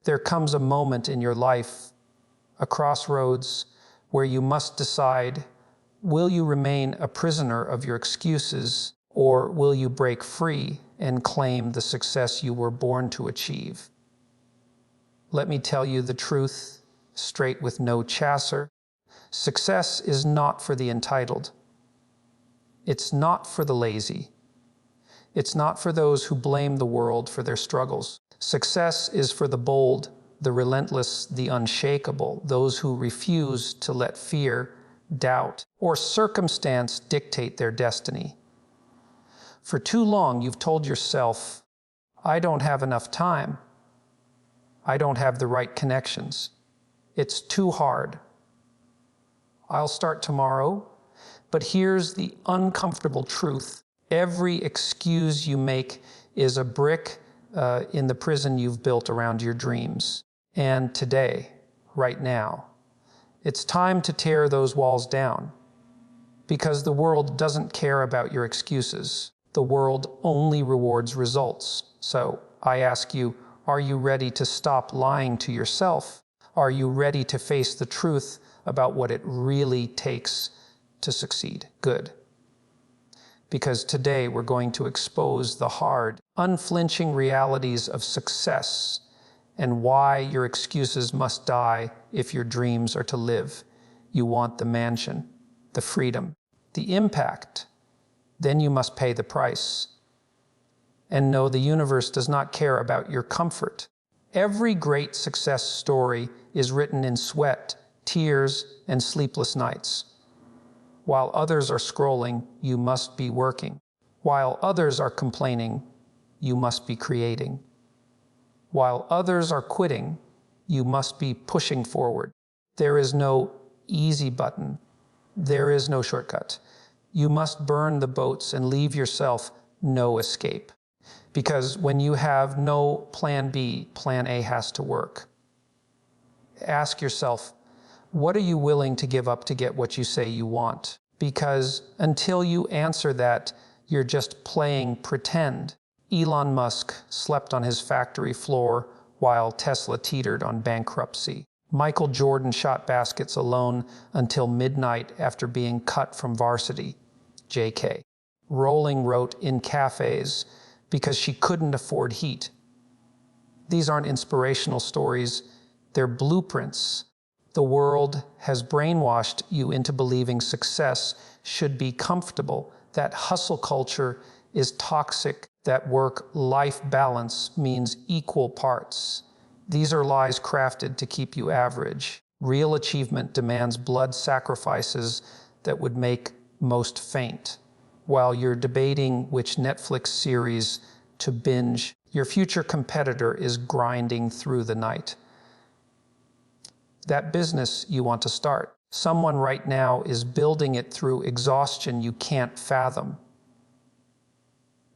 There comes a moment in your life, a crossroads, where you must decide, will you remain a prisoner of your excuses, or will you break free and claim the success you were born to achieve? Let me tell you the truth, straight with no chaser. Success is not for the entitled. It's not for the lazy. It's not for those who blame the world for their struggles. Success is for the bold, the relentless, the unshakable, those who refuse to let fear, doubt, or circumstance dictate their destiny. For too long, you've told yourself, I don't have enough time. I don't have the right connections. It's too hard. I'll start tomorrow. But here's the uncomfortable truth. Every excuse you make is a brick in the prison you've built around your dreams. And today, right now, it's time to tear those walls down. Because the world doesn't care about your excuses. The world only rewards results. So I ask you, are you ready to stop lying to yourself? Are you ready to face the truth about what it really takes to succeed? Good. Because today we're going to expose the hard, unflinching realities of success and why your excuses must die if your dreams are to live. You want the mansion, the freedom, the impact. Then you must pay the price. And no, the universe does not care about your comfort. Every great success story is written in sweat, tears, and sleepless nights. While others are scrolling, you must be working. While others are complaining, you must be creating. While others are quitting, you must be pushing forward. There is no easy button. There is no shortcut. You must burn the boats and leave yourself no escape. Because when you have no plan B, plan A has to work. Ask yourself, what are you willing to give up to get what you say you want? Because until you answer that, you're just playing pretend. Elon Musk slept on his factory floor while Tesla teetered on bankruptcy. Michael Jordan shot baskets alone until midnight after being cut from varsity. JK. Rowling wrote in cafes because she couldn't afford heat. These aren't inspirational stories, they're blueprints. The world has brainwashed you into believing success should be comfortable, that hustle culture is toxic, that work-life balance means equal parts. These are lies crafted to keep you average. Real achievement demands blood sacrifices that would make most faint. While you're debating which Netflix series to binge, your future competitor is grinding through the night. That business you want to start, someone right now is building it through exhaustion you can't fathom.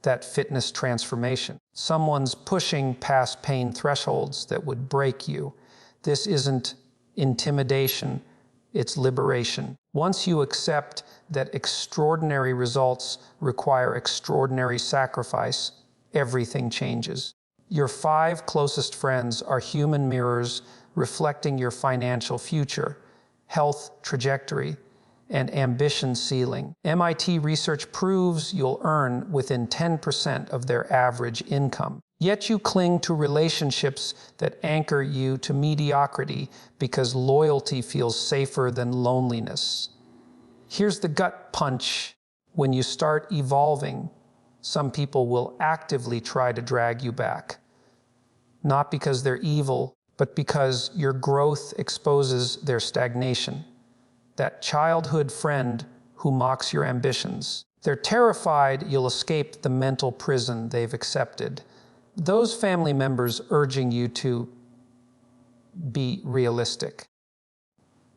That fitness transformation, someone's pushing past pain thresholds that would break you. This isn't intimidation, it's liberation. Once you accept that extraordinary results require extraordinary sacrifice, everything changes. Your 5 closest friends are human mirrors reflecting your financial future, health trajectory, and ambition ceiling. MIT research proves you'll earn within 10% of their average income. Yet you cling to relationships that anchor you to mediocrity because loyalty feels safer than loneliness. Here's the gut punch. When you start evolving, some people will actively try to drag you back. Not because they're evil, but because your growth exposes their stagnation. That childhood friend who mocks your ambitions. They're terrified you'll escape the mental prison they've accepted. Those family members urging you to be realistic.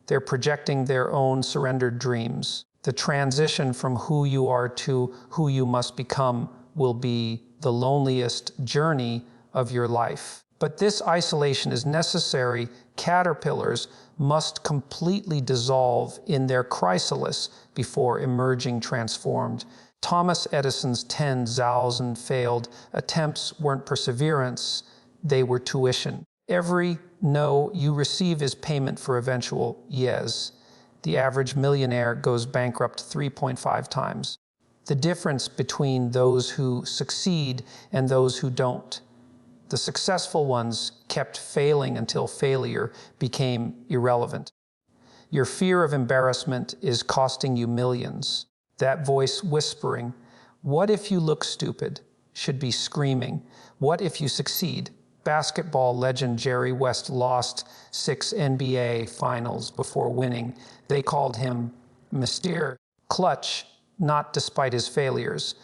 They're projecting their own surrendered dreams. The transition from who you are to who you must become will be the loneliest journey of your life. But this isolation is necessary. Caterpillars must completely dissolve in their chrysalis before emerging transformed. Thomas Edison's 10,000 failed attempts weren't perseverance, they were tuition. Every no you receive is payment for eventual yes. The average millionaire goes bankrupt 3.5 times. The difference between those who succeed and those who don't. The successful ones kept failing until failure became irrelevant. Your fear of embarrassment is costing you millions. That voice whispering, "What if you look stupid?" should be screaming, "What if you succeed?" Basketball legend Jerry West lost 6 NBA finals before winning. They called him Mr. Clutch, not despite his failures,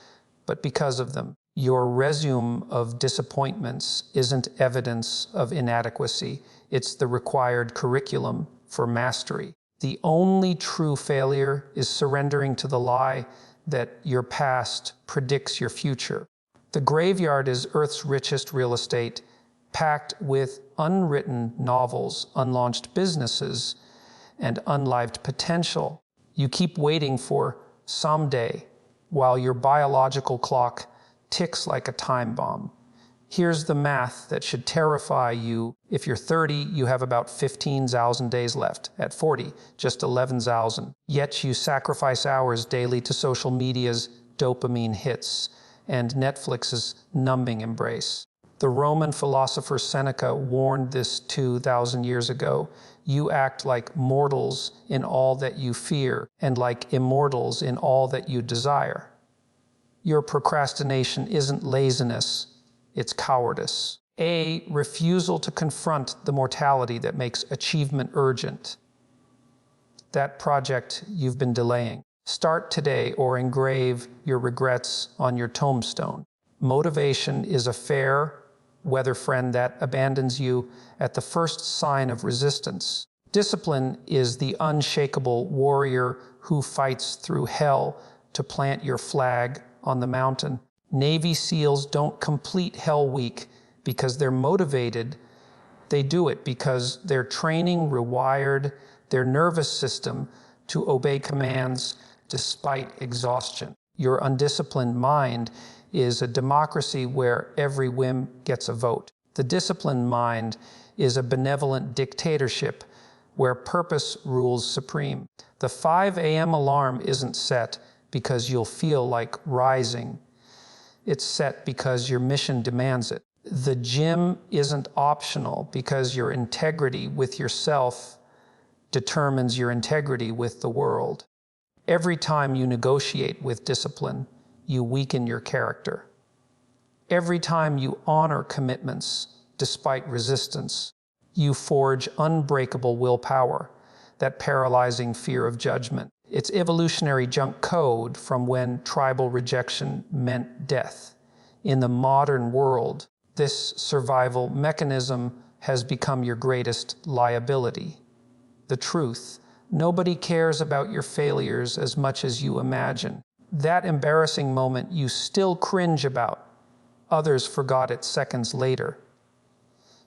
but because of them. Your resume of disappointments isn't evidence of inadequacy. It's the required curriculum for mastery. The only true failure is surrendering to the lie that your past predicts your future. The graveyard is Earth's richest real estate, packed with unwritten novels, unlaunched businesses, and unlived potential. You keep waiting for someday while your biological clock ticks like a time bomb. Here's the math that should terrify you. If you're 30, you have about 15,000 days left. At 40, just 11,000. Yet you sacrifice hours daily to social media's dopamine hits and Netflix's numbing embrace. The Roman philosopher Seneca warned this 2,000 years ago. You act like mortals in all that you fear and like immortals in all that you desire. Your procrastination isn't laziness, it's cowardice. A refusal to confront the mortality that makes achievement urgent. That project you've been delaying. Start today or engrave your regrets on your tombstone. Motivation is a fair weather friend that abandons you at the first sign of resistance. Discipline is the unshakable warrior who fights through hell to plant your flag on the mountain. Navy SEALs don't complete Hell Week because they're motivated. They do it because their training rewired their nervous system to obey commands despite exhaustion. Your undisciplined mind is a democracy where every whim gets a vote. The disciplined mind is a benevolent dictatorship where purpose rules supreme. The 5 a.m. alarm isn't set because you'll feel like rising. It's set because your mission demands it. The gym isn't optional because your integrity with yourself determines your integrity with the world. Every time you negotiate with discipline, you weaken your character. Every time you honor commitments despite resistance, you forge unbreakable willpower, that paralyzing fear of judgment. It's evolutionary junk code from when tribal rejection meant death. In the modern world, this survival mechanism has become your greatest liability. The truth, nobody cares about your failures as much as you imagine. That embarrassing moment you still cringe about. Others forgot it seconds later.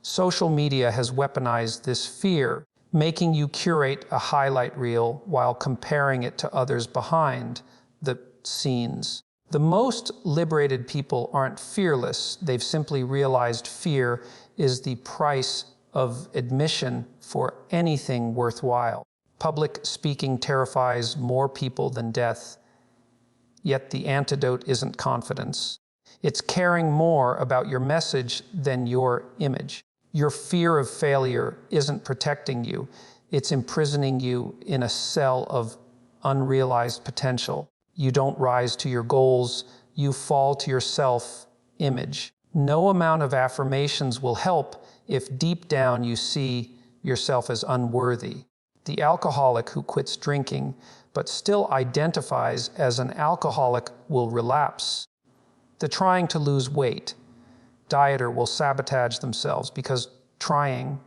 Social media has weaponized this fear, making you curate a highlight reel while comparing it to others behind the scenes. The most liberated people aren't fearless. They've simply realized fear is the price of admission for anything worthwhile. Public speaking terrifies more people than death. Yet the antidote isn't confidence. It's caring more about your message than your image. Your fear of failure isn't protecting you. It's imprisoning you in a cell of unrealized potential. You don't rise to your goals. You fall to your self-image. No amount of affirmations will help if deep down you see yourself as unworthy. The alcoholic who quits drinking but still identifies as an alcoholic will relapse. The trying to lose weight dieter will sabotage themselves because trying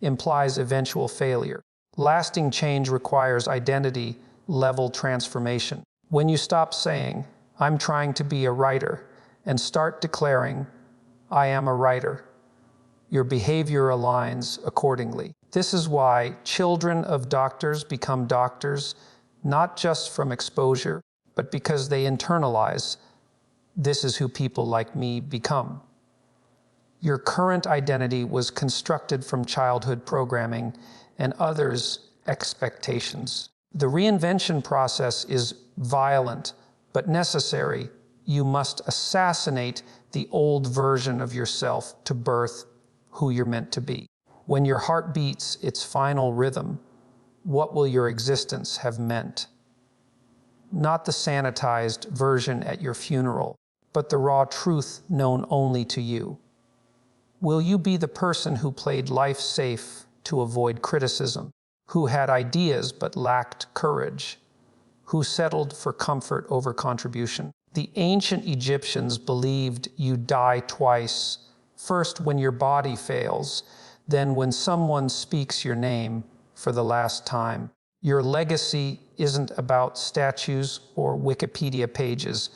implies eventual failure. Lasting change requires identity-level transformation. When you stop saying, "I'm trying to be a writer," and start declaring, "I am a writer," your behavior aligns accordingly. This is why children of doctors become doctors, not just from exposure, but because they internalize, "This is who people like me become." Your current identity was constructed from childhood programming and others' expectations. The reinvention process is violent, but necessary. You must assassinate the old version of yourself to birth who you're meant to be. When your heart beats its final rhythm, what will your existence have meant? Not the sanitized version at your funeral, but the raw truth known only to you. Will you be the person who played life safe to avoid criticism, who had ideas but lacked courage, who settled for comfort over contribution? The ancient Egyptians believed you die twice, first when your body fails, then when someone speaks your name for the last time. Your legacy isn't about statues or Wikipedia pages.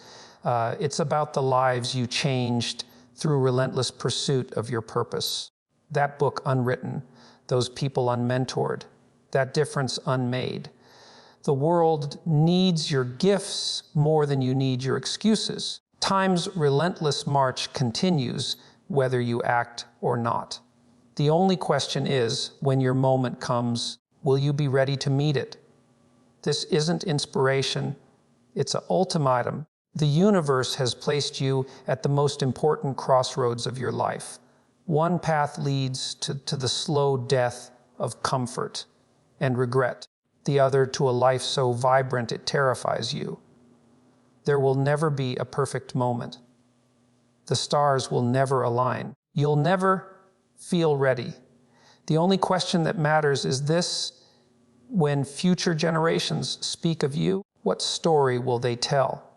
It's about the lives you changed through relentless pursuit of your purpose. That book unwritten, those people unmentored, that difference unmade. The world needs your gifts more than you need your excuses. Time's relentless march continues, whether you act or not. The only question is, when your moment comes, will you be ready to meet it? This isn't inspiration, it's an ultimatum. The universe has placed you at the most important crossroads of your life. One path leads to the slow death of comfort and regret, the other to a life so vibrant it terrifies you. There will never be a perfect moment. The stars will never align. You'll never feel ready. The only question that matters is this: when future generations speak of you, what story will they tell?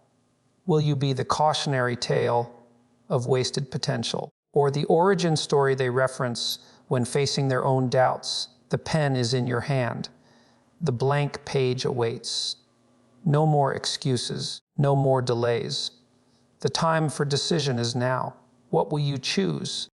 Will you be the cautionary tale of wasted potential, or the origin story they reference when facing their own doubts? The pen is in your hand. The blank page awaits. No more excuses, no more delays. The time for decision is now. What will you choose?